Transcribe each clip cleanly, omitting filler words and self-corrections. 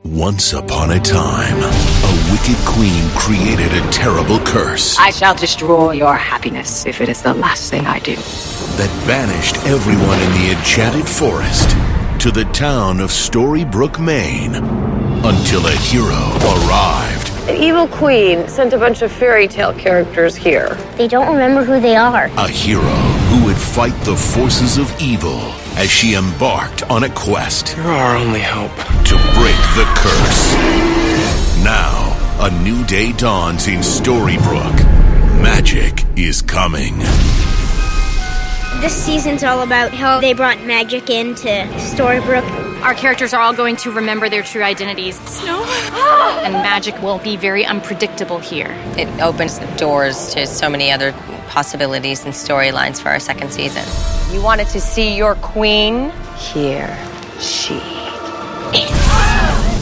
Once upon a time, a wicked queen created a terrible curse. I shall destroy your happiness if it is the last thing I do. That banished everyone in the enchanted forest to the town of Storybrooke, Maine, until a hero arrived. An evil queen sent a bunch of fairy tale characters here. They don't remember who they are. A hero who would fight the forces of evil as she embarked on a quest. You're our only hope. To break the curse. Now, a new day dawns in Storybrooke. Magic is coming. This season's all about how they brought magic into Storybrooke. Our characters are all going to remember their true identities. Snow? And magic will be very unpredictable here. It opens the doors to so many other possibilities and storylines for our second season. You wanted to see your queen? Here she is.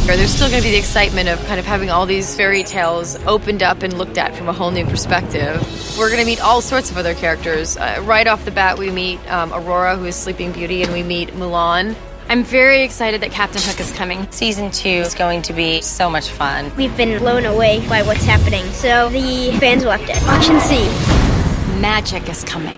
There's still going to be the excitement of kind of having all these fairy tales opened up and looked at from a whole new perspective. We're going to meet all sorts of other characters. Right off the bat, we meet Aurora, who is Sleeping Beauty, and we meet Mulan. I'm very excited that Captain Hook is coming. Season 2 is going to be so much fun. We've been blown away by what's happening, so the fans will have to watch and see. Magic is coming.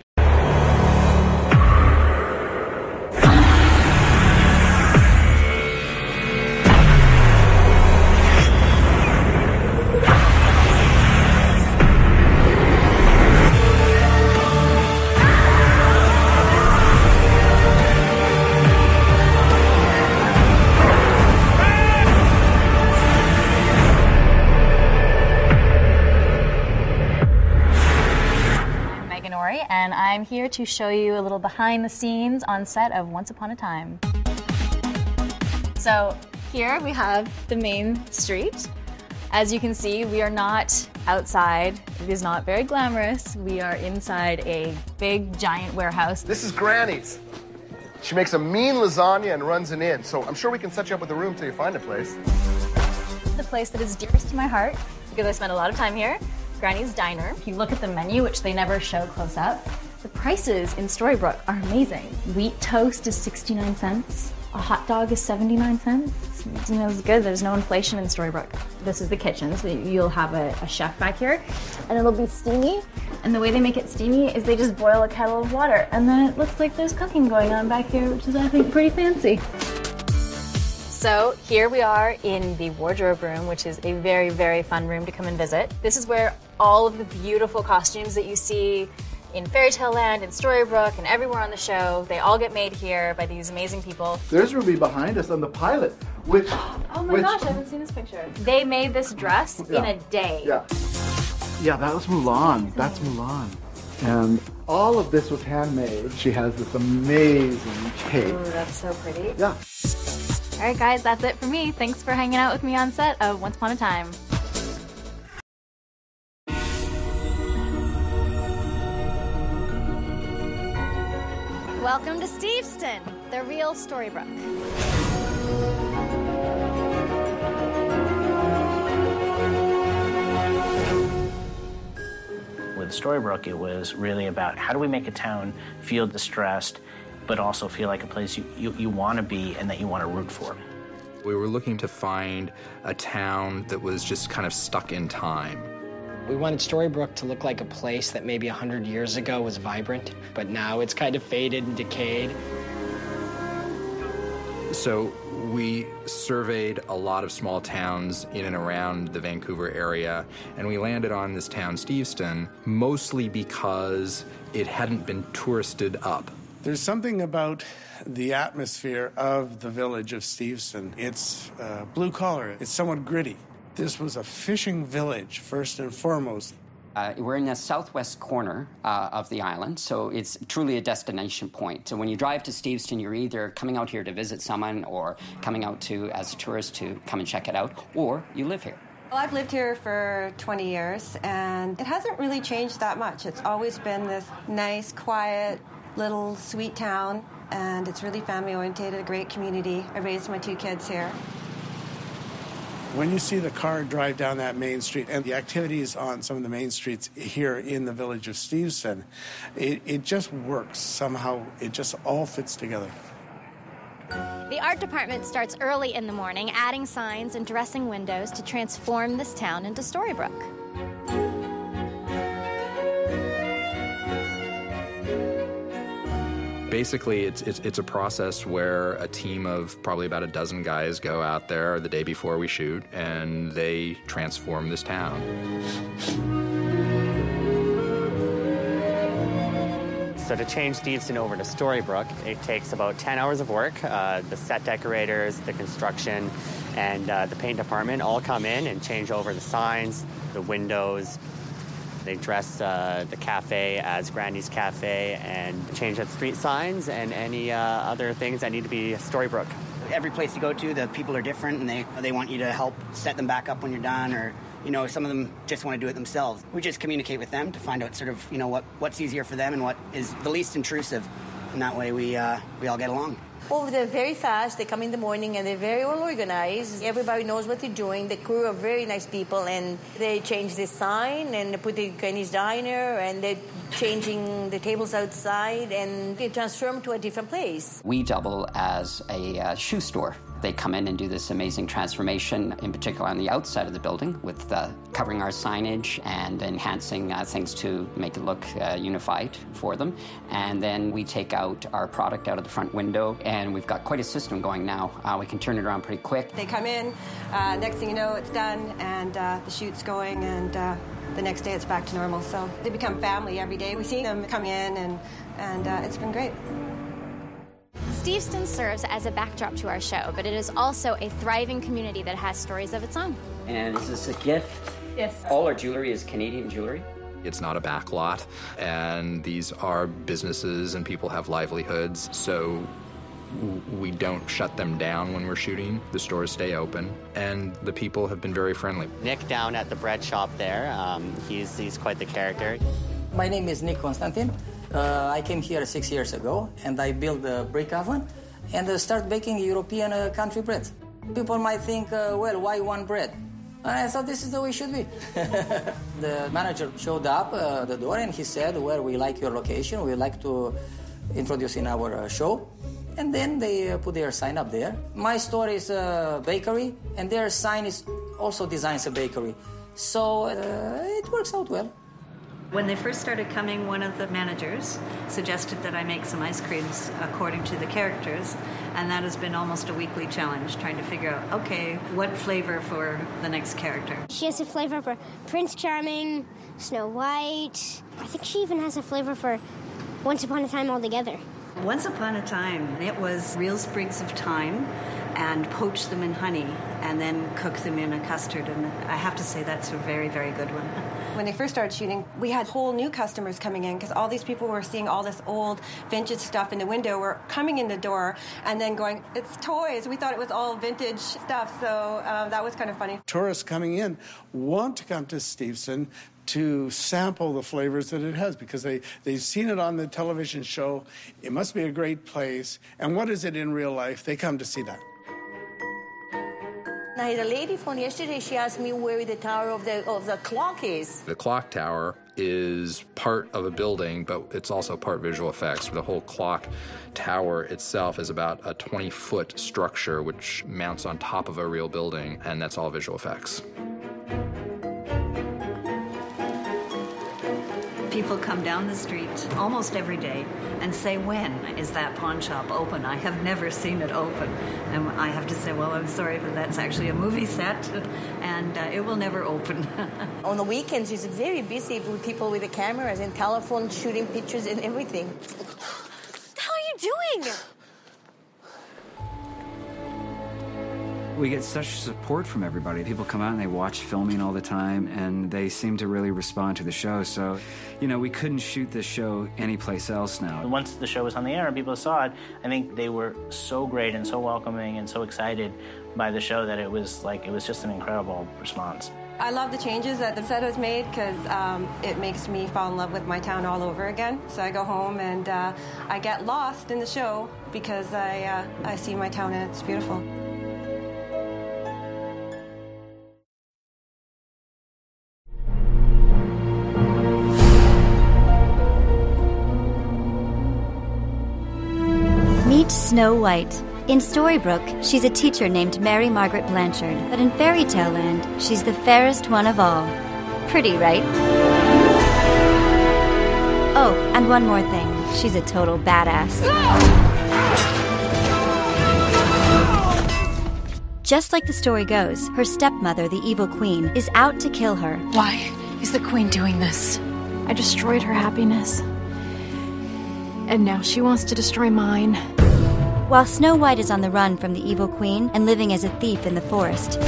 And I'm here to show you a little behind the scenes on set of Once Upon a Time. So here we have the main street. As you can see, we are not outside. It is not very glamorous. We are inside a big, giant warehouse. This is Granny's. She makes a mean lasagna and runs an inn, so I'm sure we can set you up with a room till you find a place. The place that is dearest to my heart, because I spend a lot of time here. Granny's Diner. If you look at the menu, which they never show close up, the prices in Storybrooke are amazing. Wheat toast is 69 cents. A hot dog is 79 cents. You know, it's good. There's no inflation in Storybrooke. This is the kitchen, so you'll have a chef back here, and it'll be steamy. And the way they make it steamy is they just boil a kettle of water, and then it looks like there's cooking going on back here, which is, I think, pretty fancy. So here we are in the wardrobe room, which is a very, very fun room to come and visit. This is where all of the beautiful costumes that you see in Fairytale Land, in Storybrooke, and everywhere on the show, they all get made here by these amazing people. There's Ruby behind us on the pilot, which... Oh my gosh, I haven't seen this picture. They made this dress in a day. Yeah, that was Mulan. That's Mulan. And all of this was handmade. She has this amazing cape. Ooh, that's so pretty. Yeah. All right, guys, that's it for me. Thanks for hanging out with me on set of Once Upon a Time. Welcome to Steveston, the real Storybrooke. With Storybrooke, it was really about how do we make a town feel distressed, but also feel like a place you want to be and that you want to root for. We were looking to find a town that was just kind of stuck in time. We wanted Storybrooke to look like a place that maybe 100 years ago was vibrant, but now it's kind of faded and decayed. So we surveyed a lot of small towns in and around the Vancouver area, and we landed on this town, Steveston, mostly because it hadn't been touristed up. There's something about the atmosphere of the village of Steveston. It's blue collar. It's somewhat gritty. This was a fishing village, first and foremost. We're in the southwest corner of the island, so it's truly a destination point. So when you drive to Steveston, you're either coming out here to visit someone or coming out to, as a tourist, to come and check it out, or you live here. Well, I've lived here for 20 years, and it hasn't really changed that much. It's always been this nice, quiet, little sweet town, and it's really family-oriented, a great community. I raised my 2 kids here. When you see the car drive down that main street and the activities on some of the main streets here in the village of Steveston, it just works somehow. It just all fits together. The The art department starts early in the morning, adding signs and dressing windows to transform this town into Storybrooke. Basically, it's a process where a team of probably about a dozen guys go out there the day before we shoot, and they transform this town. So to change Steveston over to Storybrooke, it takes about 10 hours of work. The set decorators, the construction, and the paint department all come in and change over the signs, the windows. They dress the cafe as Granny's Cafe and change the street signs and any other things that need to be Storybrooke. Every place you go to, the people are different, and they want you to help set them back up when you're done, or some of them just want to do it themselves. We just communicate with them to find out sort of what's easier for them and what is the least intrusive, and that way we all get along. Oh, they're very fast. They come in the morning and they're very well organized. Everybody knows what they're doing. The crew are very nice people, and they change the sign and they put the Granny's Diner, and they're changing the tables outside, and they transform to a different place. We double as a shoe store. They come in and do this amazing transformation, in particular on the outside of the building, with covering our signage and enhancing things to make it look unified for them. And then we take out our product out of the front window, and we've got quite a system going now. We can turn it around pretty quick. They come in, next thing you know, it's done, and the shoot's going, and the next day it's back to normal. So they become family every day. We see them come in, and it's been great. Steveston serves as a backdrop to our show, but it is also a thriving community that has stories of its own. And is this a gift? Yes. All our jewelry is Canadian jewelry. It's not a backlot, and these are businesses and people have livelihoods, so we don't shut them down when we're shooting. The stores stay open, and the people have been very friendly. Nick down at the bread shop there, he's quite the character. My name is Nick Constantin. I came here 6 years ago, and I built a brick oven and start baking European country bread. People might think, well, why one bread? And I thought this is the way it should be. The manager showed up the door, and he said, well, we like your location. We like to introduce in our show. And then they put their sign up there. My store is a bakery, and their sign is also designs a bakery. So it works out well. When they first started coming, one of the managers suggested that I make some ice creams according to the characters, and that has been almost a weekly challenge, trying to figure out, okay, what flavor for the next character. She has a flavor for Prince Charming, Snow White. I think she even has a flavor for Once Upon a Time altogether. Once upon a time, it was real sprigs of thyme and poach them in honey and then cook them in a custard, and I have to say that's a very, very good one. When they first started shooting, we had whole new customers coming in because all these people were seeing all this old vintage stuff in the window, were coming in the door and then going, it's toys. We thought it was all vintage stuff, so that was kind of funny. Tourists coming in want to come to Steveston to sample the flavors that it has because they've seen it on the television show. It must be a great place. And what is it in real life? They come to see that. I had a lady phone yesterday. She asked me where the tower of the clock is. The clock tower is part of a building, but it's also part visual effects. The whole clock tower itself is about a 20-foot structure which mounts on top of a real building, and that's all visual effects. People come down the street almost every day and say, when is that pawn shop open? I have never seen it open. And I have to say, well, I'm sorry, but that's actually a movie set, and it will never open. On the weekends, it's very busy with people with the cameras and telephones shooting pictures and everything. What the hell are you doing? We get such support from everybody. People come out and they watch filming all the time, and they seem to really respond to the show. So, we couldn't shoot this show anyplace else now. Once the show was on the air and people saw it, I think they were so great and so welcoming and so excited by the show that it was just an incredible response. I love the changes that the set has made because it makes me fall in love with my town all over again. So I go home and I get lost in the show because I see my town and it's beautiful. Meet Snow White, In Storybrooke, she's a teacher named Mary Margaret Blanchard, but in Fairy Tale Land, she's the fairest one of all. Pretty, right? Oh, and one more thing. She's a total badass. Just like the story goes, her stepmother, the evil queen, is out to kill her. Why is the queen doing this? I destroyed her happiness. And now she wants to destroy mine. While Snow White is on the run from the evil queen and living as a thief in the forest,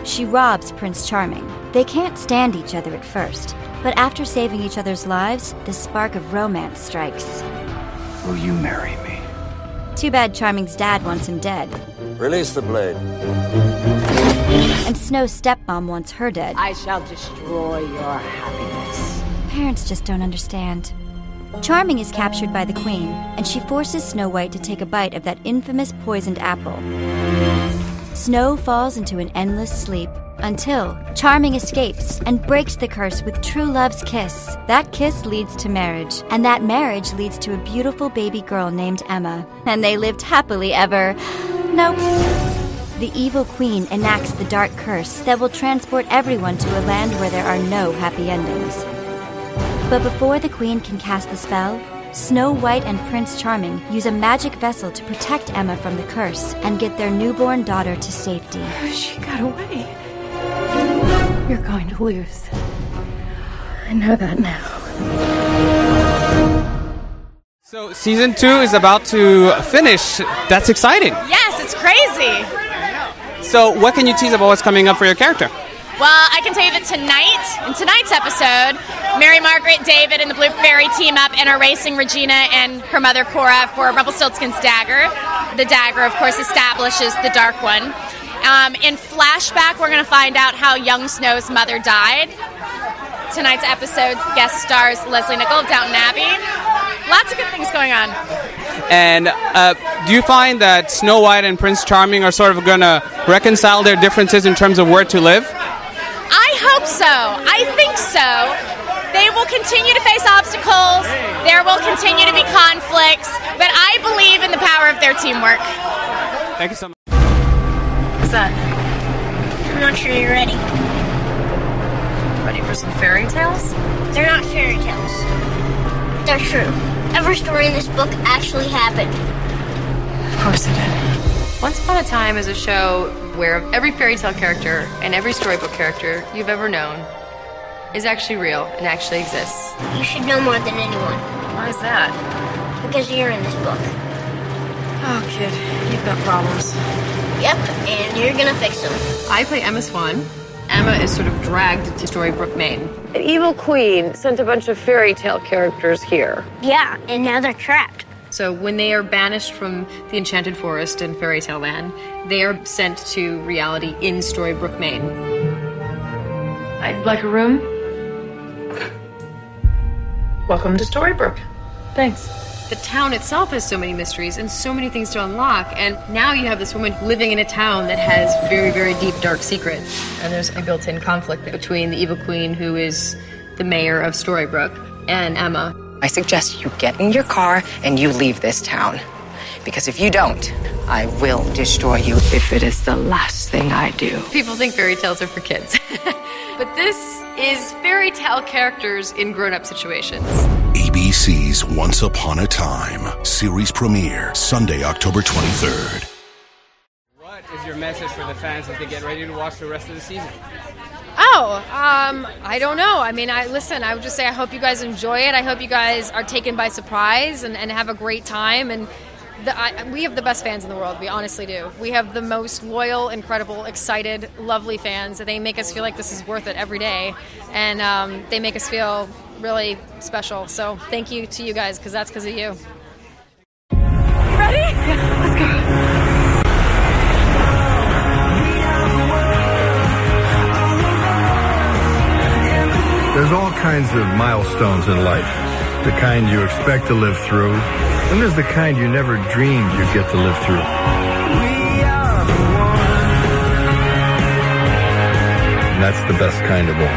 she robs Prince Charming. They can't stand each other at first, but after saving each other's lives, the spark of romance strikes. Will you marry me? Too bad Charming's dad wants him dead. Release the blade. And Snow's stepmom wants her dead. I shall destroy your happiness. Parents just don't understand. Charming is captured by the queen, and she forces Snow White to take a bite of that infamous poisoned apple. Snow falls into an endless sleep until Charming escapes and breaks the curse with true love's kiss. That kiss leads to marriage, and that marriage leads to a beautiful baby girl named Emma. And they lived happily ever... Nope. The evil queen enacts the dark curse that will transport everyone to a land where there are no happy endings. But before the queen can cast the spell, Snow White and Prince Charming use a magic vessel to protect Emma from the curse and get their newborn daughter to safety. She got away. You're going to lose. I know that now. So season 2 is about to finish. That's exciting. Yes, it's crazy. So what can you tease about what's coming up for your character? Well, I can tell you that in tonight's episode, Mary Margaret, David, and the Blue Fairy team up and are racing Regina and her mother Cora for Rumpelstiltskin's dagger. The dagger, of course, establishes the Dark One. In flashback, we're going to find out how young Snow's mother died. Tonight's episode guest stars Leslie Nichol of Downton Abbey. Lots of good things going on. And do you find that Snow White and Prince Charming are sort of going to reconcile their differences in terms of where to live? I hope so. I think so. They will continue to face obstacles. There will continue to be conflicts. But I believe in the power of their teamwork. Thank you so much. What's that? I'm not sure you're ready. Ready for some fairy tales? They're not fairy tales. They're true. Every story in this book actually happened. Of course it did. Once Upon a Time is a show where every fairy tale character and every storybook character you've ever known is actually real and actually exists. You should know more than anyone. Why is that? Because you're in this book. Oh, kid, you've got problems. Yep, and you're gonna fix them. I play Emma Swan. Emma is sort of dragged to Storybrooke, Maine. An evil queen sent a bunch of fairy tale characters here. Yeah, and now they're trapped. So when they are banished from the Enchanted Forest in Fairy Tale Land, they are sent to reality in Storybrooke, Maine. I'd like a room. Welcome to Storybrooke. Thanks. The town itself has so many mysteries and so many things to unlock, and now you have this woman living in a town that has very, very deep, dark secrets. And there's a built-in conflict between the evil queen, who is the mayor of Storybrooke, and Emma. I suggest you get in your car and you leave this town. Because if you don't, I will destroy you. If it is the last thing I do. People think fairy tales are for kids. But this is fairy tale characters in grown-up situations. ABC's Once Upon a Time series premiere Sunday, October 23rd. What is your message for the fans as they get ready to watch the rest of the season? I don't know. I mean, I would just say I hope you guys enjoy it. I hope you guys are taken by surprise and have a great time. And we have the best fans in the world. We honestly do. We have the most loyal, incredible, excited, lovely fans. They make us feel like this is worth it every day. And they make us feel really special. So thank you to you guys, because that's because of you. You ready? Yeah, let's go. There's all kinds of milestones in life. The kind you expect to live through, and there's the kind you never dreamed you'd get to live through. And that's the best kind of all.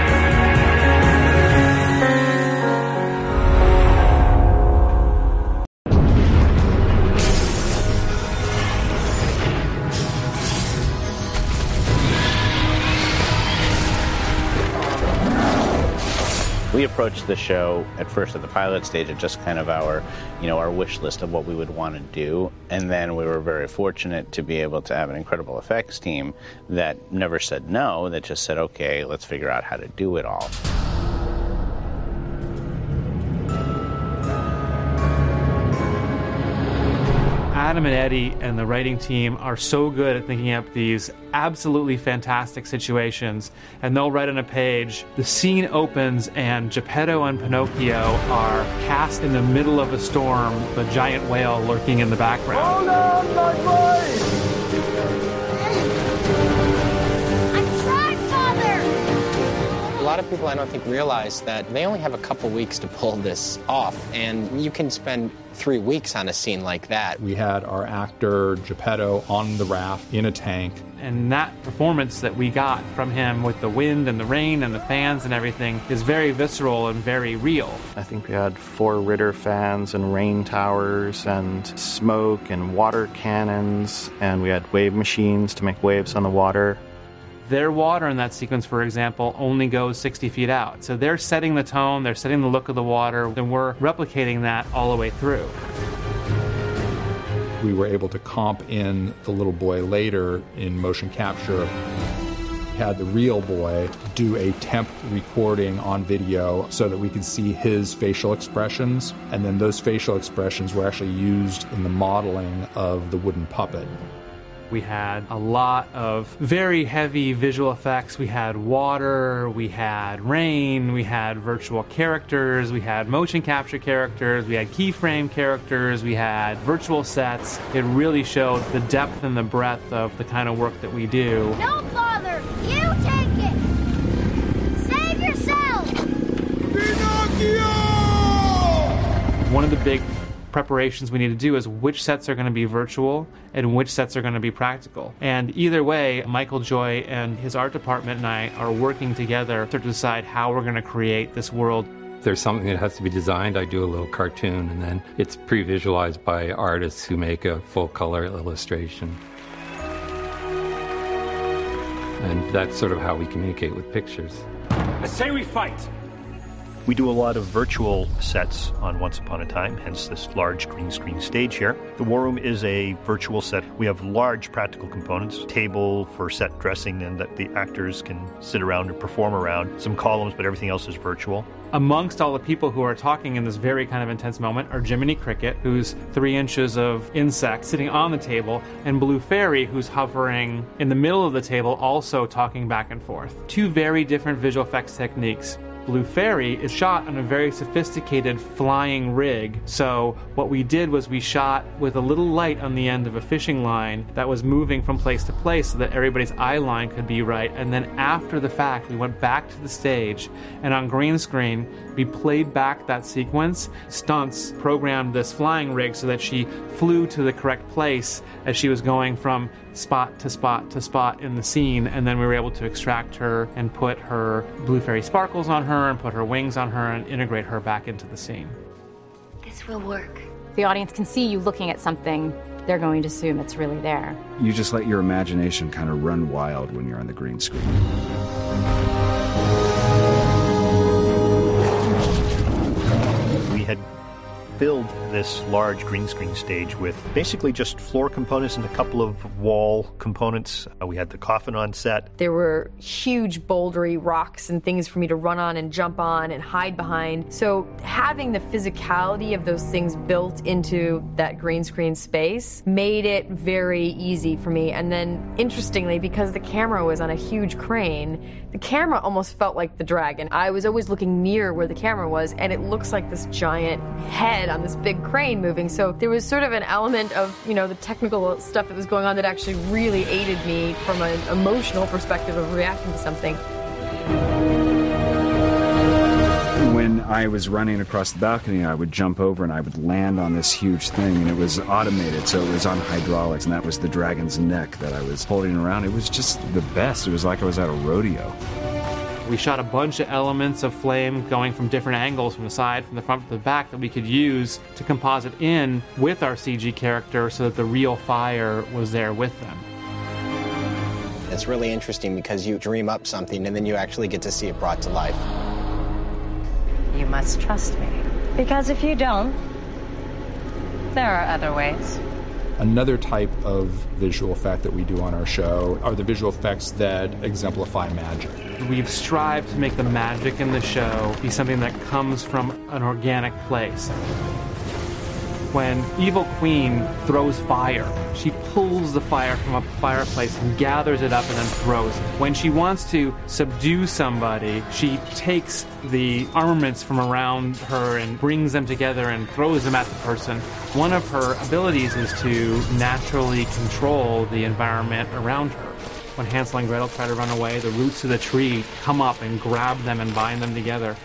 We approached the show at first at the pilot stage at just kind of our wish list of what we would want to do. And then we were very fortunate to be able to have an incredible effects team that never said no, that just said, okay, let's figure out how to do it all. Adam and Eddie and the writing team are so good at thinking up these absolutely fantastic situations, and they'll write on a page, the scene opens and Geppetto and Pinocchio are cast in the middle of a storm, the giant whale lurking in the background. Hold on, my boy! I'm trying, Father! A lot of people, I don't think, realize that they only have a couple weeks to pull this off, and you can spend 3 weeks on a scene like that. We had our actor Geppetto on the raft in a tank. And that performance that we got from him with the wind and the rain and the fans and everything is very visceral and very real. I think we had 4 Ritter fans and rain towers and smoke and water cannons, and we had wave machines to make waves on the water. Their water in that sequence, for example, only goes 60 feet out. So they're setting the tone, they're setting the look of the water, and we're replicating that all the way through. We were able to comp in the little boy later in motion capture. We had the real boy do a temp recording on video so that we could see his facial expressions, and then those facial expressions were actually used in the modeling of the wooden puppet. We had a lot of very heavy visual effects. We had water, we had rain, we had virtual characters, we had motion capture characters, we had keyframe characters, we had virtual sets. It really showed the depth and the breadth of the kind of work that we do. No, Father! You take it! Save yourself! Pinocchio! One of the big preparations we need to do is which sets are going to be virtual and which sets are going to be practical. And either way, Michael Joy and his art department and I are working together to decide how we're going to create this world. If there's something that has to be designed, I do a little cartoon, and then it's pre-visualized by artists who make a full-color illustration. And that's sort of how we communicate with pictures. I say we fight! We do a lot of virtual sets on Once Upon a Time, hence this large green screen stage here. The War Room is a virtual set. We have large practical components, table for set dressing and that the actors can sit around or perform around, some columns, but everything else is virtual. Amongst all the people who are talking in this very kind of intense moment are Jiminy Cricket, who's 3 inches of insect sitting on the table, and Blue Fairy, who's hovering in the middle of the table, also talking back and forth. 2 very different visual effects techniques. Blue Fairy is shot on a very sophisticated flying rig. So what we did was we shot with a little light on the end of a fishing line that was moving from place to place so that everybody's eye line could be right. And then after the fact, we went back to the stage, and on green screen, we played back that sequence. Stunts programmed this flying rig so that she flew to the correct place as she was going from spot to spot to spot in the scene, and then we were able to extract her and put her Blue Fairy sparkles on her and put her wings on her and integrate her back into the scene. This will work. The audience can see you looking at something, they're going to assume it's really there. You just let your imagination kind of run wild when you're on the green screen. We had filled this large green screen stage with basically just floor components and a couple of wall components. We had the coffin on set. There were huge bouldery rocks and things for me to run on and jump on and hide behind. So having the physicality of those things built into that green screen space made it very easy for me. And then interestingly, because the camera was on a huge crane, the camera almost felt like the dragon. I was always looking near where the camera was, and it looks like this giant head on this big crane moving. So there was sort of an element of, the technical stuff that was going on that actually really aided me from an emotional perspective of reacting to something. When I was running across the balcony, I would jump over and I would land on this huge thing, and it was automated, so it was on hydraulics, and that was the dragon's neck that I was holding around. It was just the best. It was like I was at a rodeo. We shot a bunch of elements of flame going from different angles, from the side, from the front, from the back, that we could use to composite in with our CG character so that the real fire was there with them. It's really interesting because you dream up something and then you actually get to see it brought to life. you must trust me. Because if you don't, there are other ways. Another type of visual effect that we do on our show are the visual effects that exemplify magic. We've strived to make the magic in the show be something that comes from an organic place. When Evil Queen throws fire, she pulls the fire from a fireplace and gathers it up and then throws it. When she wants to subdue somebody, she takes the armaments from around her and brings them together and throws them at the person. One of her abilities is to naturally control the environment around her. When Hansel and Gretel try to run away, the roots of the tree come up and grab them and bind them together.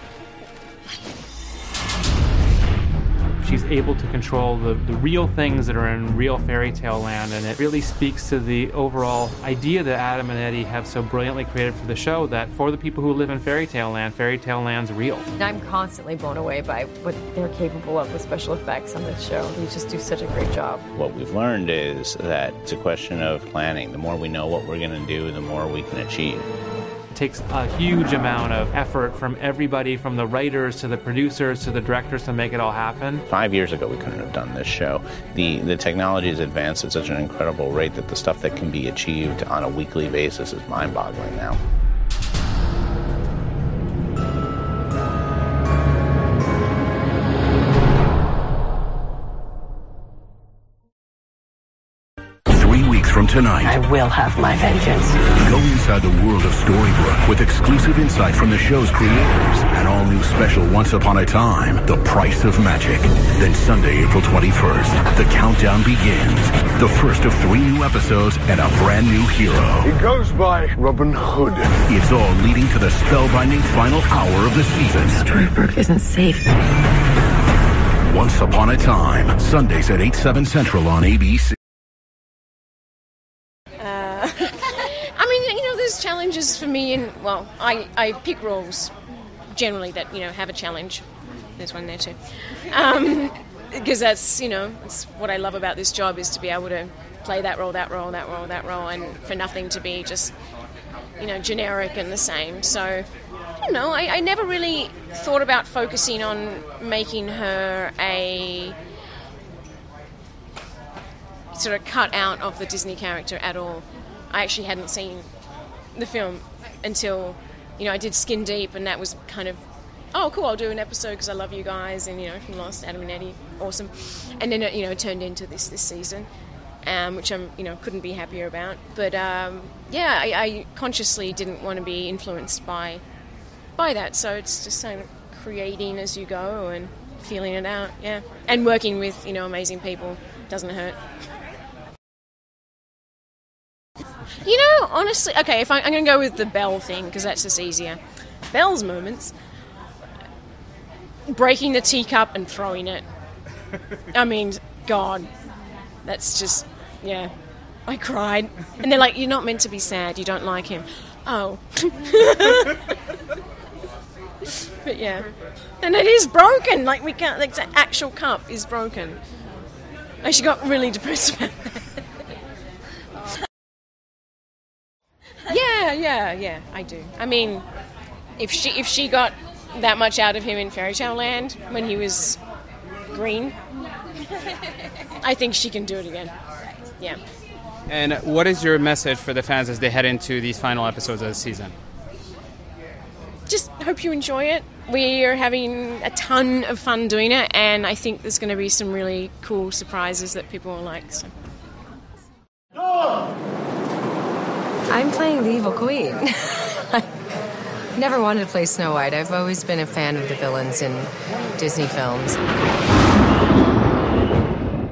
She's able to control the real things that are in real fairy tale land, and it really speaks to the overall idea that Adam and Eddie have so brilliantly created for the show, that for the people who live in fairy tale land's real. I'm constantly blown away by what they're capable of with special effects on this show. They just do such a great job. What we've learned is that it's a question of planning. The more we know what we're going to do, the more we can achieve. It takes a huge amount of effort from everybody, from the writers to the producers to the directors, to make it all happen. 5 years ago, we couldn't have done this show. The technology has advanced at such an incredible rate that the stuff that can be achieved on a weekly basis is mind-boggling now. From tonight, I will have my vengeance. Go inside the world of Storybrooke with exclusive insight from the show's creators. An all-new special Once Upon a Time, The Price of Magic. Then Sunday, April 21st, the countdown begins. The first of 3 new episodes and a brand new hero. He goes by Robin Hood. It's all leading to the spellbinding final hour of the season. Storybrooke isn't safe. Once Upon a Time, Sundays at 8/7 Central on ABC. There's challenges for me, and I pick roles generally that have a challenge. There's one there too, because that's it's what I love about this job, is to be able to play that role, and for nothing to be just generic and the same. So I never really thought about focusing on making her a sort of cut out of the Disney character at all. I actually hadn't seen the film until, I did Skin Deep, and that was kind of, oh, cool, I'll do an episode because I love you guys, and, from Lost, Adam and Eddie, awesome. And then it, turned into this season, which I'm, couldn't be happier about. But, I consciously didn't want to be influenced by that, so it's just kind of creating as you go and feeling it out, yeah. And working with, amazing people doesn't hurt. Honestly, okay, if I'm going to go with the Belle thing, because that's just easier. Belle's moments, breaking the teacup and throwing it. I mean, God, that's just, yeah. I cried. And they're like, you're not meant to be sad, you don't like him. Oh. But yeah. And it is broken, like we can't, like the actual cup is broken. I actually got really depressed about that. Yeah, I do. I mean, if she got that much out of him in Fairy Tale Land when he was green, I think she can do it again. Yeah. And what is your message for the fans as they head into these final episodes of the season? Just hope you enjoy it. We are having a ton of fun doing it, and I think there's going to be some really cool surprises that people will like. So. I'm playing the Evil Queen. I never wanted to play Snow White. I've always been a fan of the villains in Disney films.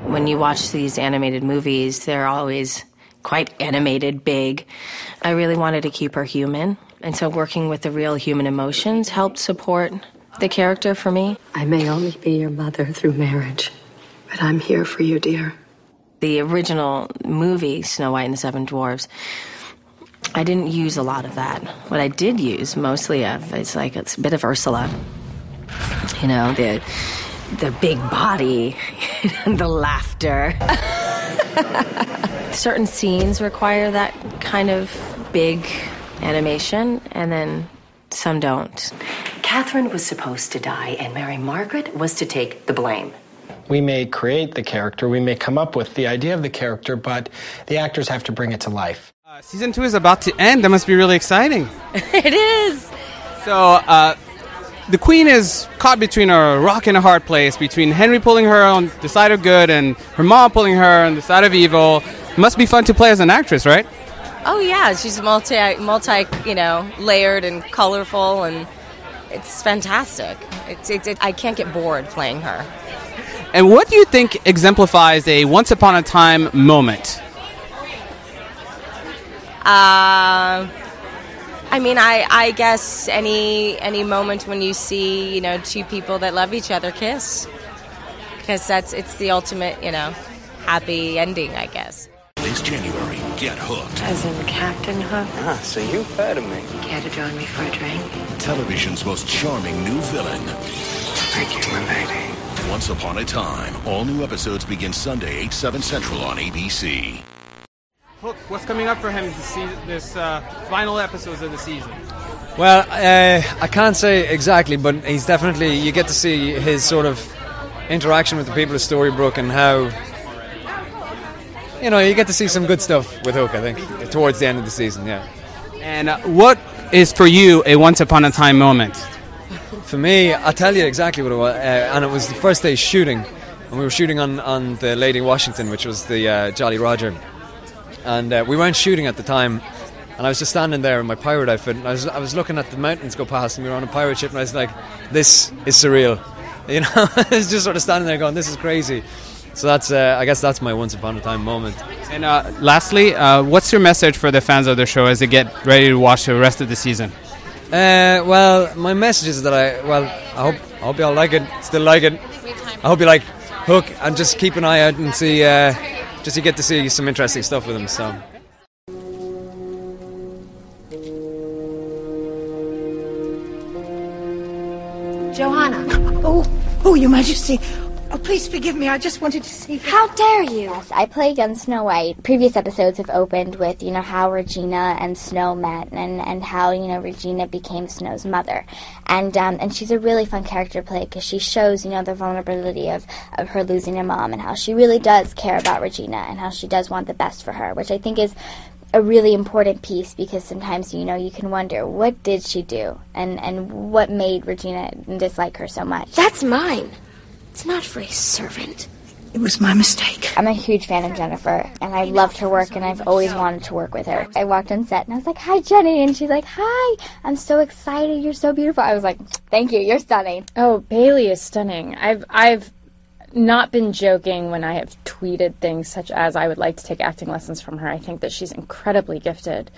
When you watch these animated movies, they're always quite animated, big. I really wanted to keep her human, and so working with the real human emotions helped support the character for me. I may only be your mother through marriage, but I'm here for you, dear. The original movie, Snow White and the Seven Dwarfs, I didn't use a lot of that. What I did use mostly of, it's a bit of Ursula. The big body and the laughter. Certain scenes require that kind of big animation, and then some don't. Catherine was supposed to die, and Mary Margaret was to take the blame. We may create the character, we may come up with the idea of the character, but the actors have to bring it to life. Season 2 is about to end. That must be really exciting. It is. So, the Queen is caught between a rock and a hard place, between Henry pulling her on the side of good and her mom pulling her on the side of evil. Must be fun to play as an actress, right? Oh yeah, she's multi, layered and colorful, and it's fantastic. I can't get bored playing her. And what do you think exemplifies a once upon a time moment? I guess any moment when you see, two people that love each other kiss. Because it's the ultimate, happy ending, I guess. This January, get hooked. As in Captain Hook? So you've heard of me. Care to join me for a drink? Television's most charming new villain. Thank you, my lady. Once Upon a Time. All new episodes begin Sunday, 8/7 Central on ABC. Hook, what's coming up for him to see this final episodes of the season? Well, I can't say exactly, but he's definitely, you get to see his sort of interaction with the people of Storybrooke and how, you get to see some good stuff with Hook, I think, towards the end of the season, yeah. And what is for you a once upon a time moment? For me, I'll tell you exactly what it was, and it was the first day shooting, and we were shooting on the Lady Washington, which was the Jolly Roger, and we weren't shooting at the time, and I was just standing there in my pirate outfit, and I was looking at the mountains go past, and we were on a pirate ship, and I was like, this is surreal, I was just sort of standing there going, this is crazy. So that's, I guess that's my once upon a time moment. And lastly, what's your message for the fans of the show as they get ready to watch the rest of the season? Well, my message is that I hope you all like it, still like it. I hope you like Hook, and just keep an eye out and see, just you get to see some interesting stuff with him. So. Johanna. Oh, Your Majesty. Oh, please forgive me. I just wanted to see... How dare you! Yes, I play young Snow White. Previous episodes have opened with, how Regina and Snow met and how, Regina became Snow's mother. And she's a really fun character to play because she shows, the vulnerability of her losing her mom and how she really does care about Regina and how she does want the best for her, which I think is a really important piece because sometimes, you can wonder, what did she do? And what made Regina dislike her so much? That's mine. It's not for a servant. It was my mistake. I'm a huge fan of Jennifer, and I loved her work, and I've always wanted to work with her. I walked on set, and I was like, hi, Jenny, and she's like, hi, I'm so excited, you're so beautiful. I was like, thank you, you're stunning. Oh, Bailey is stunning. I've not been joking when I have tweeted things such as I would like to take acting lessons from her. I think that she's incredibly gifted,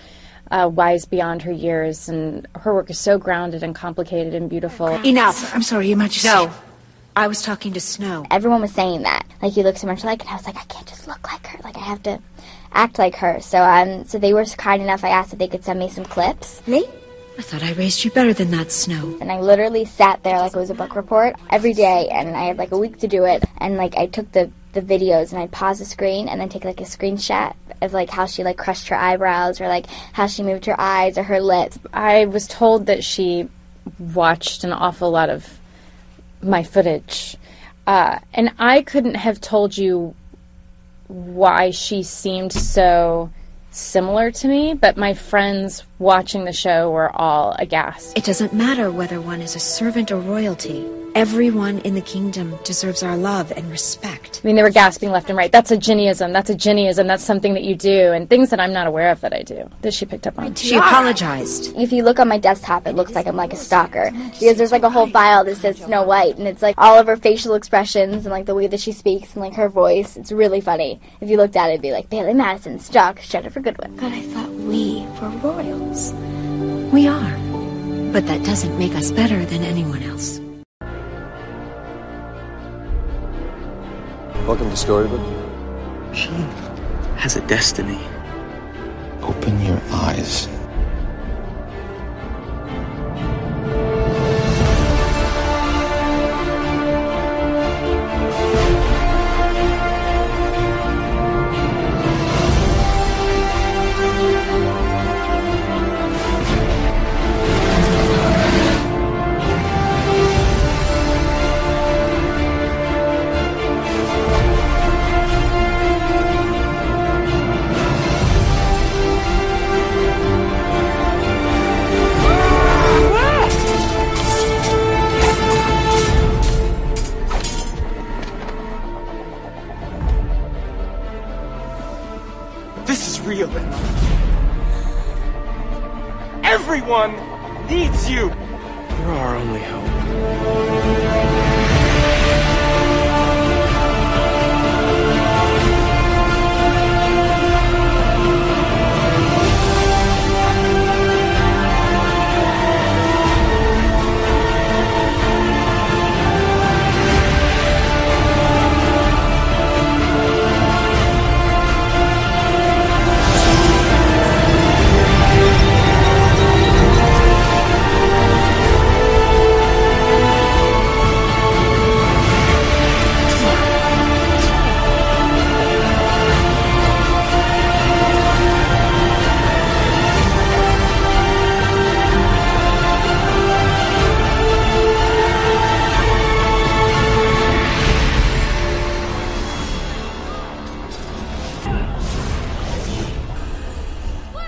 wise beyond her years, and her work is so grounded and complicated and beautiful. Enough. I'm sorry, Your Majesty. No. I was talking to Snow. Everyone was saying that. Like, you look so much alike, and I was like, I can't just look like her. Like, I have to act like her. So they were kind enough. I asked if they could send me some clips. Me? I thought I raised you better than that, Snow. And I literally sat there like it was a book report every day, and I had like a week to do it. And like, I took the videos, and I'd pause the screen, and then take like a screenshot of like how she like crushed her eyebrows, or like how she moved her eyes or her lips. I was told that she watched an awful lot of my footage, and I couldn't have told you why she seemed so similar to me, but my friends watching the show were all aghast. It doesn't matter whether one is a servant or royalty. Everyone in the kingdom deserves our love and respect. I mean, they were gasping left and right. That's a Ginnyism. That's a Ginnyism. That's something that you do, and things that I'm not aware of that I do, that she picked up on. She apologized. If you look on my desktop, it looks like I'm like a stalker, because there's like a whole file that says Snow White, and it's like all of her facial expressions and like the way that she speaks and like her voice. It's really funny. If you looked at it, it'd be like, Bailey Madison stalks Jennifer Goodwin. But I thought we were royals. We are. But that doesn't make us better than anyone else. Welcome to Storybrooke. She has a destiny. Open your eyes. Everyone needs you. You're our only hope.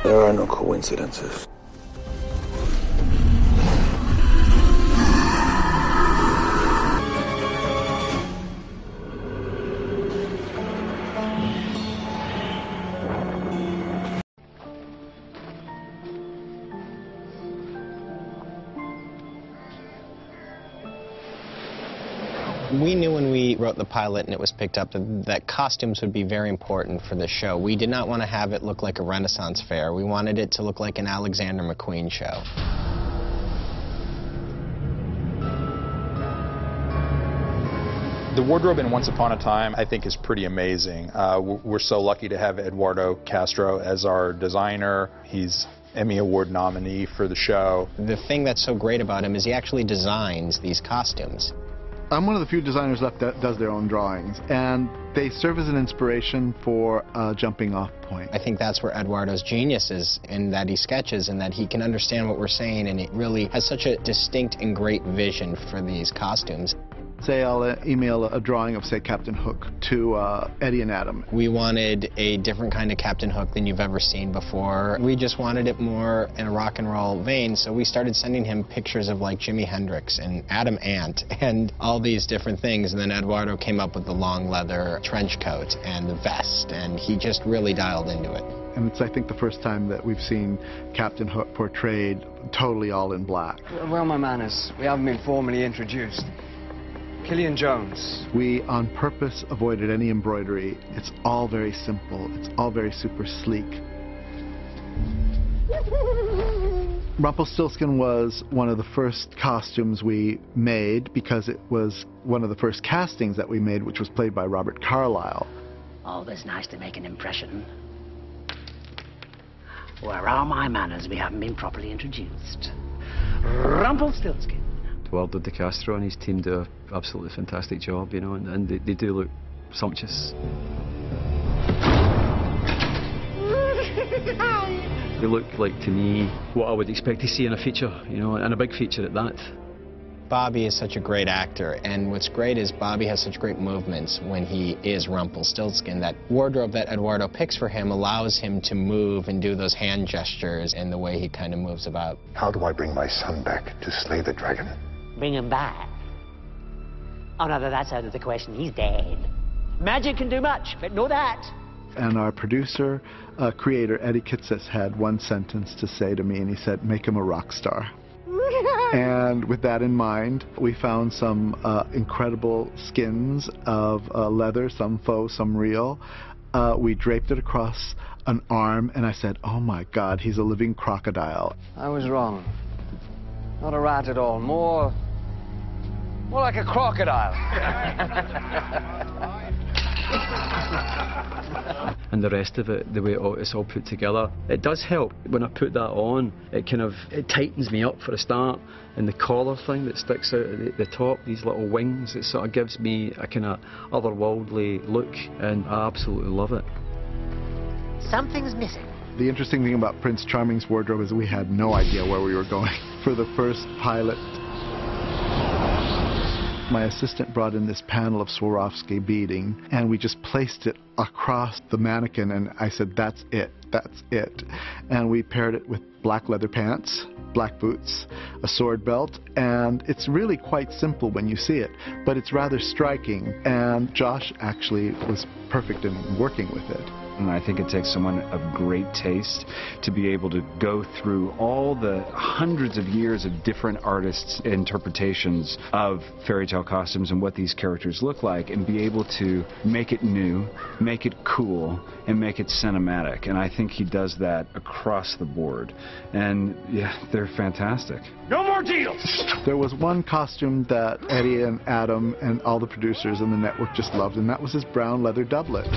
There are no coincidences. We knew when we wrote the pilot and it was picked up that costumes would be very important for the show. We did not want to have it look like a Renaissance fair. We wanted it to look like an Alexander McQueen show. The wardrobe in Once Upon a Time, I think, is pretty amazing. We're so lucky to have Eduardo Castro as our designer. He's Emmy Award nominee for the show. The thing that's so great about him is he actually designs these costumes. I'm one of the few designers left that does their own drawings, and they serve as an inspiration for a jumping off point. I think that's where Eduardo's genius is, in that he sketches and that he can understand what we're saying, and he really has such a distinct and great vision for these costumes. Say I'll email a drawing of, say, Captain Hook to Eddie and Adam. We wanted a different kind of Captain Hook than you've ever seen before. We just wanted it more in a rock and roll vein, so we started sending him pictures of like Jimi Hendrix and Adam Ant and all these different things, and then Eduardo came up with the long leather trench coat and the vest, and he just really dialed into it. And it's, I think, the first time that we've seen Captain Hook portrayed totally all in black. Where are my manners? We haven't been formally introduced. Killian Jones. We, on purpose, avoided any embroidery. It's all very simple. It's all very super sleek. Rumpelstiltskin was one of the first costumes we made because it was one of the first castings that we made, which was played by Robert Carlyle. Always nice to make an impression. Where are my manners? We haven't been properly introduced. Rumpelstiltskin. Eduardo de Castro and his team do an absolutely fantastic job, you know, and they do look sumptuous. They look like, to me, what I would expect to see in a feature, you know, and a big feature at that. Bobby is such a great actor, and what's great is Bobby has such great movements when he is Rumpelstiltskin. That wardrobe that Eduardo picks for him allows him to move and do those hand gestures and the way he kind of moves about. How do I bring my son back to slay the dragon? Bring him back. Oh, no, that's out of the question. He's dead. Magic can do much, but know that. And our producer, creator, Eddie Kitsis, had one sentence to say to me, and he said, make him a rock star. And with that in mind, we found some incredible skins of leather, some faux, some real. We draped it across an arm, and I said, oh my God, he's a living crocodile. I was wrong. Not a rat at all. More like a crocodile. And the rest of it, the way it's all put together, it does help. When I put that on, it tightens me up for a start, and the collar thing that sticks out at the top, these little wings, it sort of gives me a kind of otherworldly look, and I absolutely love it. Something's missing. The interesting thing about Prince Charming's wardrobe is we had no idea where we were going. For the first pilot, my assistant brought in this panel of Swarovski beading, and we just placed it across the mannequin, and I said, that's it, that's it. And we paired it with black leather pants, black boots, a sword belt, and it's really quite simple when you see it, but it's rather striking, and Josh actually was perfect in working with it. And I think it takes someone of great taste to be able to go through all the hundreds of years of different artists' interpretations of fairy tale costumes and what these characters look like, and be able to make it new, make it cool, and make it cinematic. And I think he does that across the board. And yeah, they're fantastic. No more deals! There was one costume that Eddie and Adam and all the producers in the network just loved, and that was his brown leather doublet.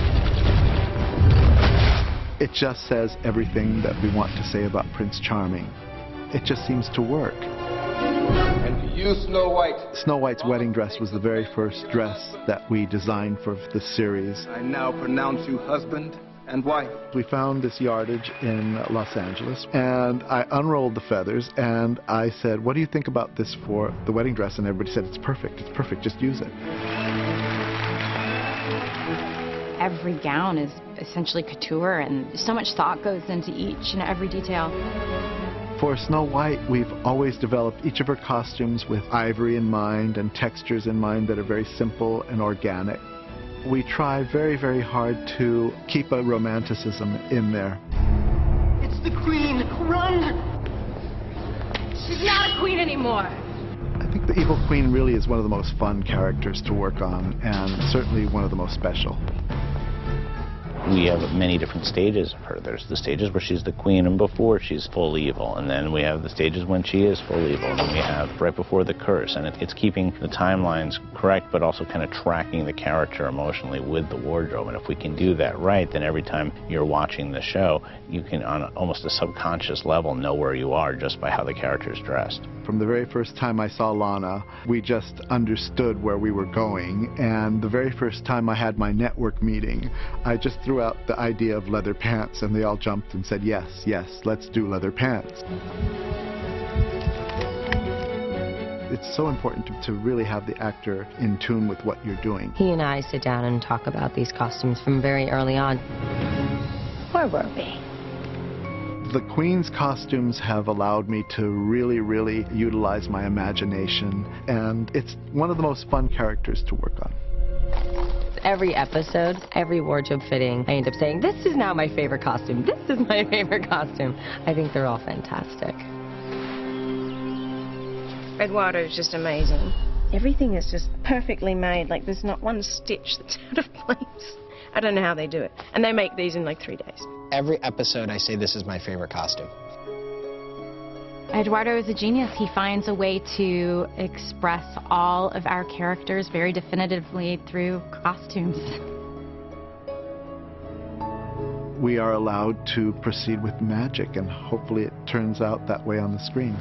It just says everything that we want to say about Prince Charming. It just seems to work. And to you, Snow White. Snow White's wedding dress was the very first dress that we designed for the series. I now pronounce you husband and wife. We found this yardage in Los Angeles, and I unrolled the feathers, and I said, what do you think about this for the wedding dress? And everybody said, it's perfect, just use it. Every gown is essentially couture, and so much thought goes into each and every detail. For Snow White, we've always developed each of her costumes with ivory in mind and textures in mind that are very simple and organic. We try very, very hard to keep a romanticism in there. It's the queen! Run! She's not a queen anymore! I think the Evil Queen really is one of the most fun characters to work on, and certainly one of the most special. We have many different stages of her. There's the stages where she's the queen and before she's full evil, and then we have the stages when she is full evil, and then we have right before the curse, and it's keeping the timelines correct, but also kind of tracking the character emotionally with the wardrobe. And if we can do that right, then every time you're watching the show, you can, on almost a subconscious level, know where you are just by how the character's dressed. From the very first time I saw Lana, we just understood where we were going, and the very first time I had my network meeting, I just threw out the idea of leather pants, and they all jumped and said, yes, let's do leather pants. It's so important to really have the actor in tune with what you're doing. He and I sit down and talk about these costumes from very early on. Where were we? The Queen's costumes have allowed me to really, really utilize my imagination, and it's one of the most fun characters to work on. Every episode, every wardrobe fitting, I end up saying, this is now my favorite costume. This is my favorite costume. I think they're all fantastic. Eduardo is just amazing. Everything is just perfectly made. Like, there's not one stitch that's out of place. I don't know how they do it. And they make these in like 3 days. Every episode I say this is my favorite costume. Eduardo is a genius. He finds a way to express all of our characters very definitively through costumes. We are allowed to proceed with magic, and hopefully it turns out that way on the screen.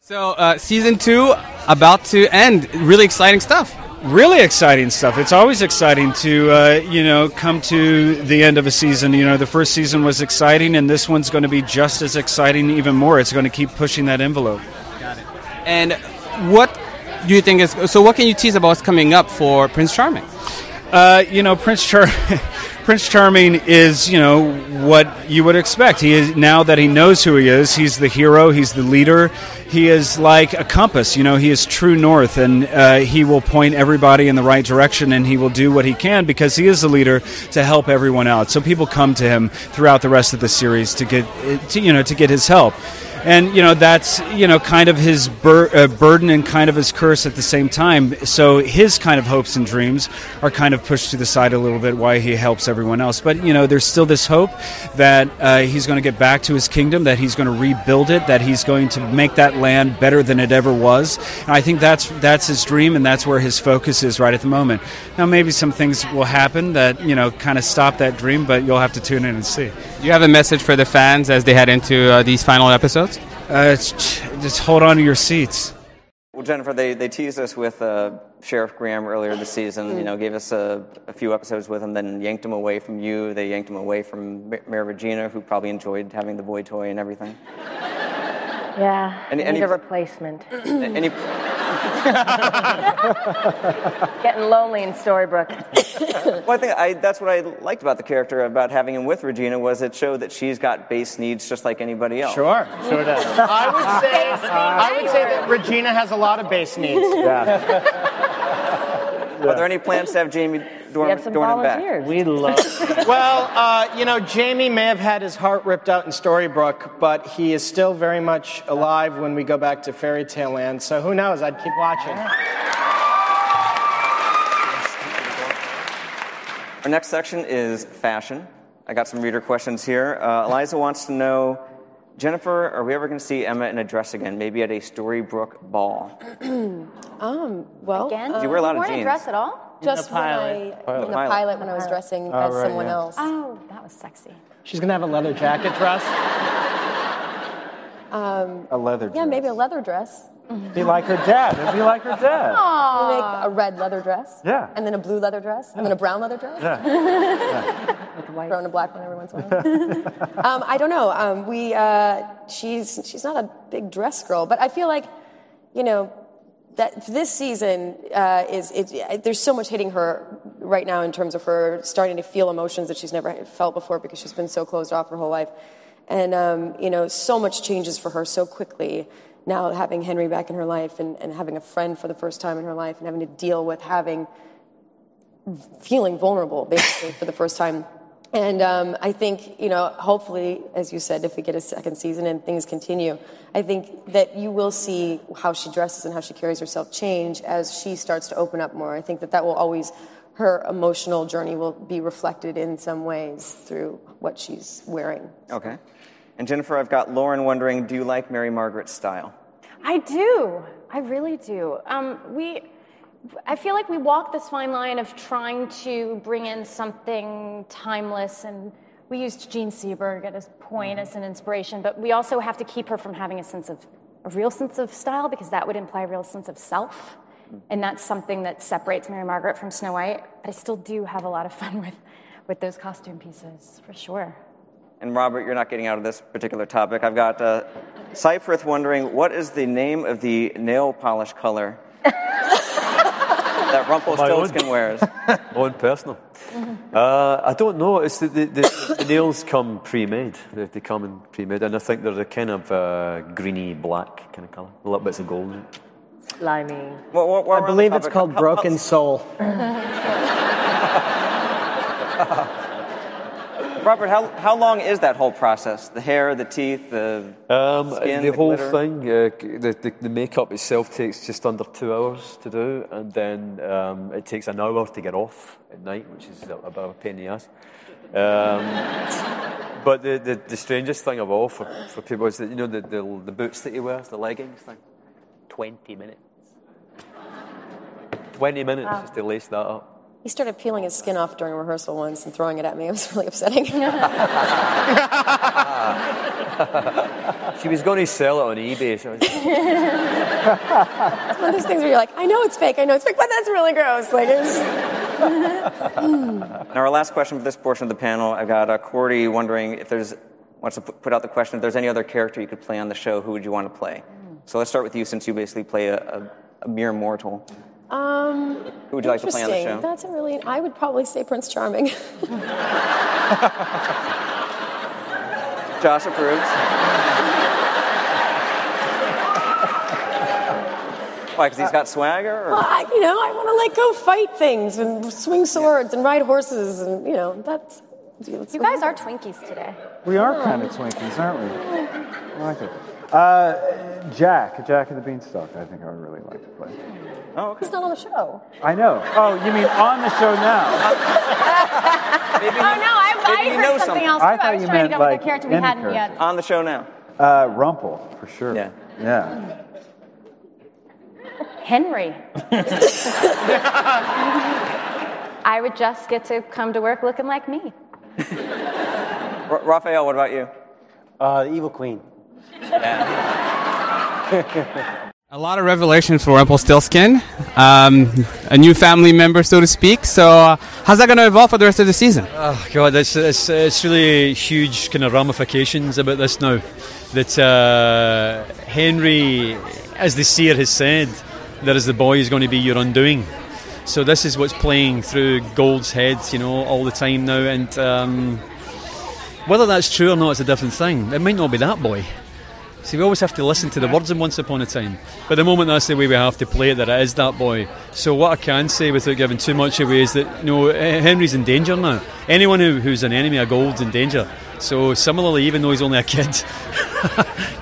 So, season 2 about to end. Really exciting stuff. Really exciting stuff. It's always exciting to, come to the end of a season. You know, the first season was exciting, and this one's going to be just as exciting, even more. It's going to keep pushing that envelope. Got it. And what do you think is... So what can you tease about what's coming up for Prince Charming? Prince Charming is, what you would expect. He is, now that he knows who he is, he's the hero, he's the leader. He is like a compass, he is true north, and he will point everybody in the right direction, and he will do what he can because he is the leader to help everyone out. So people come to him throughout the rest of the series to get his help. And, that's, kind of his burden and kind of his curse at the same time. So his kind of hopes and dreams are kind of pushed to the side a little bit while he helps everyone else. But, there's still this hope that he's going to get back to his kingdom, that he's going to rebuild it, that he's going to make that land better than it ever was. And I think that's his dream, and that's where his focus is right at the moment. Now, maybe some things will happen that, kind of stop that dream, but you'll have to tune in and see. Do you have a message for the fans as they head into these final episodes? Just hold on to your seats. Well, Jennifer, they teased us with Sheriff Graham earlier this season. Gave us a few episodes with him, then yanked him away from you. They yanked him away from Mayor Regina, who probably enjoyed having the boy toy and everything. Yeah, need a replacement. Getting lonely in Storybrooke. Well, I think that's what I liked about the character, about having him with Regina, was it showed that she's got base needs just like anybody else. Sure does. I would say that Regina has a lot of base needs. Are there any plans to have Jamie Dornan back? We love. Well, Jamie may have had his heart ripped out in Storybrooke, but he is still very much alive when we go back to Fairy Tale Land. So who knows? I'd keep watching. Our next section is fashion. I got some reader questions here. Eliza wants to know, Jennifer, are we ever going to see Emma in a dress again? Maybe at a Storybrooke ball? Well, again? You wear a lot of weren't jeans. a dress at all? Just in the pilot when I was dressing as someone else. Oh, that was sexy. She's going to have a leather jacket dress? A leather dress. Yeah, maybe a leather dress. Be like her dad. It'd be like her dad. You make a red leather dress. Yeah. And then a blue leather dress. And then a brown leather dress. Yeah. Throw in a black one every once in a while. I don't know. She's not a big dress girl, but I feel like, that this season there's so much hitting her right now in terms of her starting to feel emotions that she's never felt before because she's been so closed off her whole life. And, so much changes for her so quickly now, having Henry back in her life and having a friend for the first time in her life and having to deal with feeling vulnerable, basically, for the first time. And I think, hopefully, as you said, if we get a second season and things continue, I think that you will see how she dresses and how she carries herself change as she starts to open up more. I think that will always, her emotional journey will be reflected in some ways through what she's wearing. Okay. And Jennifer, I've got Lauren wondering, do you like Mary Margaret's style? I do. I really do. I feel like we walk this fine line of trying to bring in something timeless, and we used Jean Seberg at his point as an inspiration, but we also have to keep her from having a real sense of style, because that would imply a real sense of self, and that's something that separates Mary Margaret from Snow White. But I still do have a lot of fun with those costume pieces, for sure. And Robert, you're not getting out of this particular topic. I've got Cyprith wondering, what is the name of the nail polish color that Rumpelstiltskin wears? Own personal. I don't know. It's the nails come pre-made. They come in pre-made, and I think they're the kind of greeny black kind of colour. A little bits of gold in it. Slimy. I believe it's called Broken Soul. Robert, how long is that whole process? The hair, the teeth, the skin, the whole glitter? thing. The makeup itself takes just under 2 hours to do, and then it takes an hour to get off at night, which is about a pain in the ass. But the strangest thing of all for people is that the boots that he wears, the leggings thing. 20 minutes. 20 minutes just to lace that up. He started peeling his skin off during rehearsal once and throwing it at me. It was really upsetting. She was going to sell it on eBay. So It's one of those things where you're like, I know it's fake, but that's really gross. Now, our last question for this portion of the panel, I've got Cordy wondering wants to put out the question, if there's any other character you could play on the show, who would you want to play? So let's start with you, since you basically play a mere mortal. Who would you like to play on the show? That's I would probably say Prince Charming. Josh approves. Why, because he's got swagger? Or? Well, I want to go fight things and swing swords and ride horses, and that's. You guys are Twinkies today. We are kind of Twinkies, aren't we? I like it. Jack of the Beanstalk, I think I would really like to play. Oh, okay. He's not on the show. I know. Oh, you mean on the show now? I heard something else too. I thought was you trying meant to go with like a character we hadn't yet. On the show now. Rumpel, for sure. Yeah. Henry. I would just get to come to work looking like me. Raphael, what about you? The Evil Queen. A lot of revelations for Rumpelstiltskin. A new family member, so to speak. So how's that going to evolve for the rest of the season? Oh, God, it's really huge kind of ramifications about this now. That Henry, as the seer has said, there is the boy who's going to be your undoing. So this is what's playing through Gold's head, you know, all the time now. And whether that's true or not is a different thing. It might not be that boy. See, we always have to listen to the words in Once Upon a Time. But the moment that's the way we have to play it, that it is that boy. So what I can say without giving too much away is that, you know, Henry's in danger now. Anyone who's an enemy of Gold's in danger. So similarly, even though he's only a kid,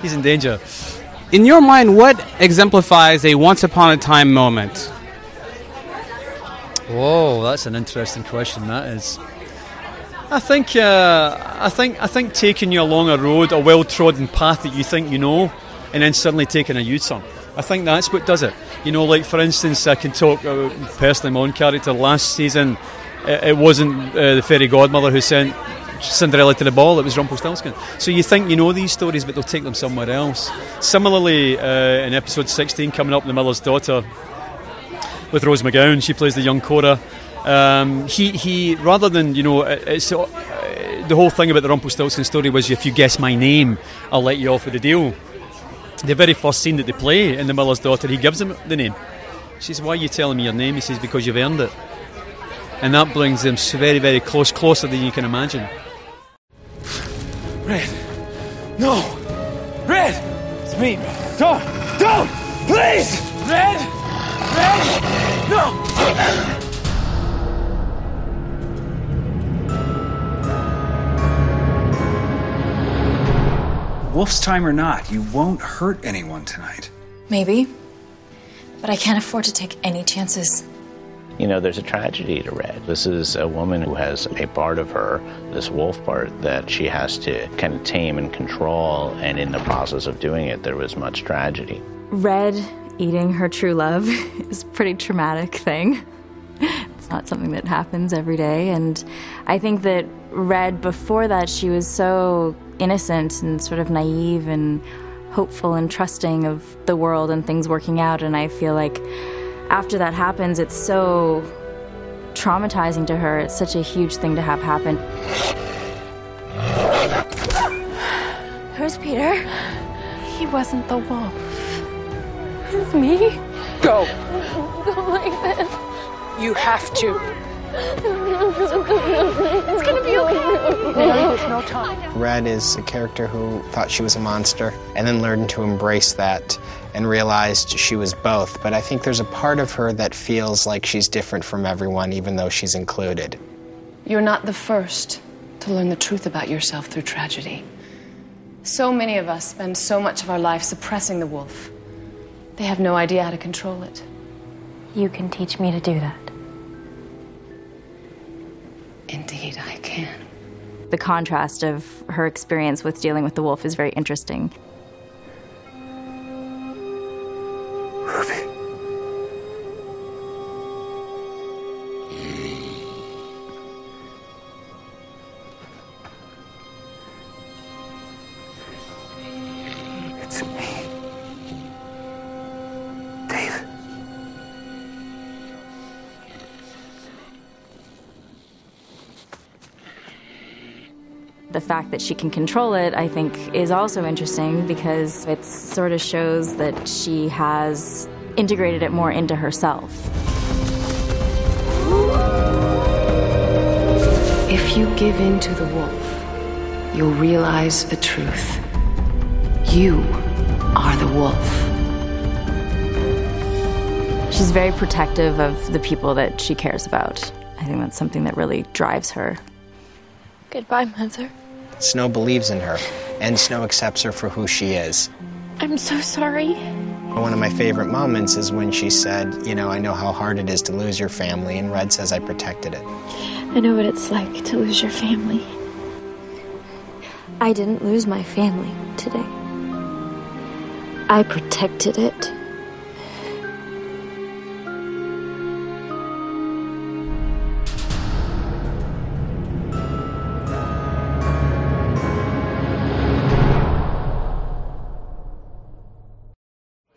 he's in danger. In your mind, what exemplifies a Once Upon a Time moment? Whoa, that's an interesting question, that is. I think taking you along a road, a well-trodden path that you think you know, and then suddenly taking a U-turn. I think that's what does it. You know, like for instance, I can talk personally, my own character last season. It wasn't the fairy godmother who sent Cinderella to the ball, it was Rumpelstiltskin. So you think you know these stories, but they'll take them somewhere else. Similarly, in episode 16, coming up, The Miller's Daughter, with Rose McGowan, she plays the young Cora. He rather than, you know, it's the whole thing about the Rumpelstiltskin story was, if you guess my name, I'll let you off with the deal. The very first scene that they play in The Miller's Daughter, he gives him the name. She says, why are you telling me your name? He says, because you've earned it. And that brings them very, very close, closer than you can imagine. Red! No! Red! It's me! Don't! Please! Red! No! Wolf's time or not, you won't hurt anyone tonight. Maybe, but I can't afford to take any chances. You know, there's a tragedy to Red. This is a woman who has a part of her, this wolf part, that she has to kind of tame and control, and in the process of doing it, there was much tragedy. Red eating her true love is a pretty traumatic thing. It's not something that happens every day, and I think that Red, before that, she was so innocent and sort of naive and hopeful and trusting of the world and things working out, and I feel like after that happens, it's so traumatizing to her. It's such a huge thing to have happen. Where's Peter? He wasn't the wolf. It's me. Go! Go like this. You have to. It's gonna be okay. There's no time. Red is a character who thought she was a monster and then learned to embrace that and realized she was both. But I think there's a part of her that feels like she's different from everyone, even though she's included. You're not the first to learn the truth about yourself through tragedy. So many of us spend so much of our life suppressing the wolf. They have no idea how to control it. You can teach me to do that. Indeed, I can. The contrast of her experience with dealing with the wolf is very interesting. Ruby. It's me. David. The fact that she can control it, I think, is also interesting because it sort of shows that she has integrated it more into herself. If you give in to the wolf, you'll realize the truth. You are the wolf. She's very protective of the people that she cares about. I think that's something that really drives her. Goodbye, Mother. Snow believes in her, and Snow accepts her for who she is. I'm so sorry. One of my favorite moments is when she said, you know, I know how hard it is to lose your family, and Red says, I protected it. I know what it's like to lose your family. I didn't lose my family today. I protected it.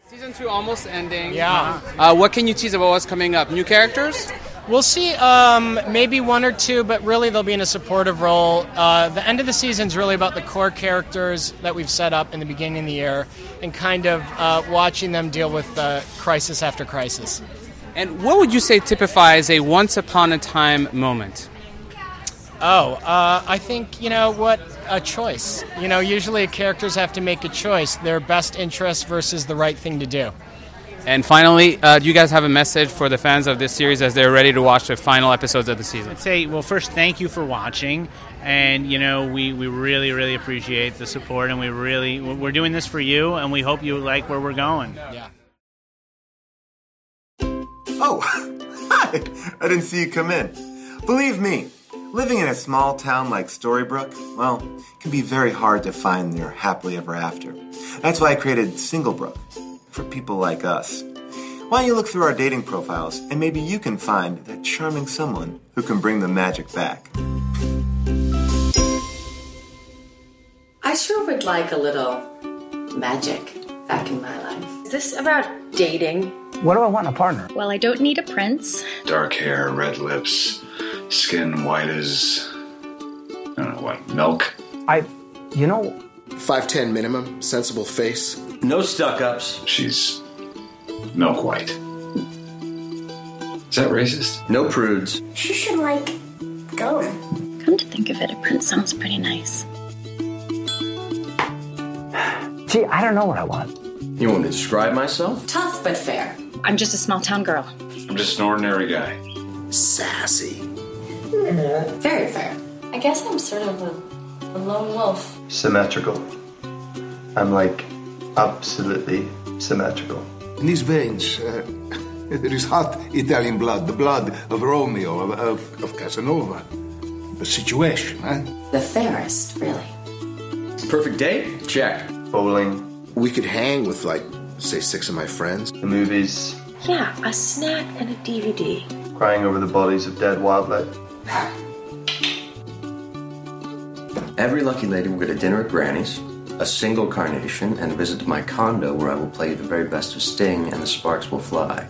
Season 2 almost ending. Yeah. What can you tease about what's coming up? New characters? We'll see maybe one or two, but really they'll be in a supportive role. The end of the season is really about the core characters that we've set up in the beginning of the year and kind of watching them deal with crisis after crisis. And what would you say typifies a once upon a time moment? I think, a choice. Usually characters have to make a choice, their best interest versus the right thing to do. And finally, do you guys have a message for the fans of this series as they're ready to watch the final episodes of the season? I'd say, well, first, thank you for watching. And, we really, really appreciate the support. And we're doing this for you. And we hope you like where we're going. Yeah. Oh, hi. I didn't see you come in. Believe me, living in a small town like Storybrooke, well, can be very hard to find your happily ever after. That's why I created Singlebrook. For people like us. Why don't you look through our dating profiles and maybe you can find that charming someone who can bring the magic back. I sure would like a little magic back in my life. Is this about dating? What do I want in a partner? Well, I don't need a prince. Dark hair, red lips, skin white as, I don't know what, milk? 5'10" minimum, sensible face. No stuck-ups. She's milk white. Is that racist? No prudes. She should, go. Come to think of it, a prince sounds pretty nice. Gee, I don't know what I want. You want me to describe myself? Tough but fair. I'm just a small town girl. I'm just an ordinary guy. Sassy. Very fair. I guess I'm sort of a lone wolf. Symmetrical. I'm absolutely symmetrical. In these veins, there is hot Italian blood, the blood of Romeo, of Casanova. The situation, The fairest, really. Perfect date? Check. Bowling. We could hang with, say, 6 of my friends. The movies. Yeah, a snack and a DVD. Crying over the bodies of dead wildlife. Every lucky lady will get a dinner at Granny's, a single carnation, and a visit to my condo where I will play the very best of Sting and the sparks will fly.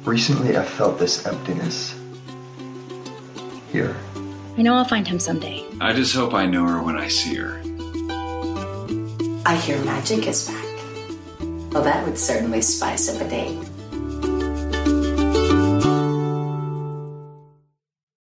Recently, I felt this emptiness. Here. I know I'll find him someday. I just hope I know her when I see her. I hear magic is back. Well, that would certainly spice up a date.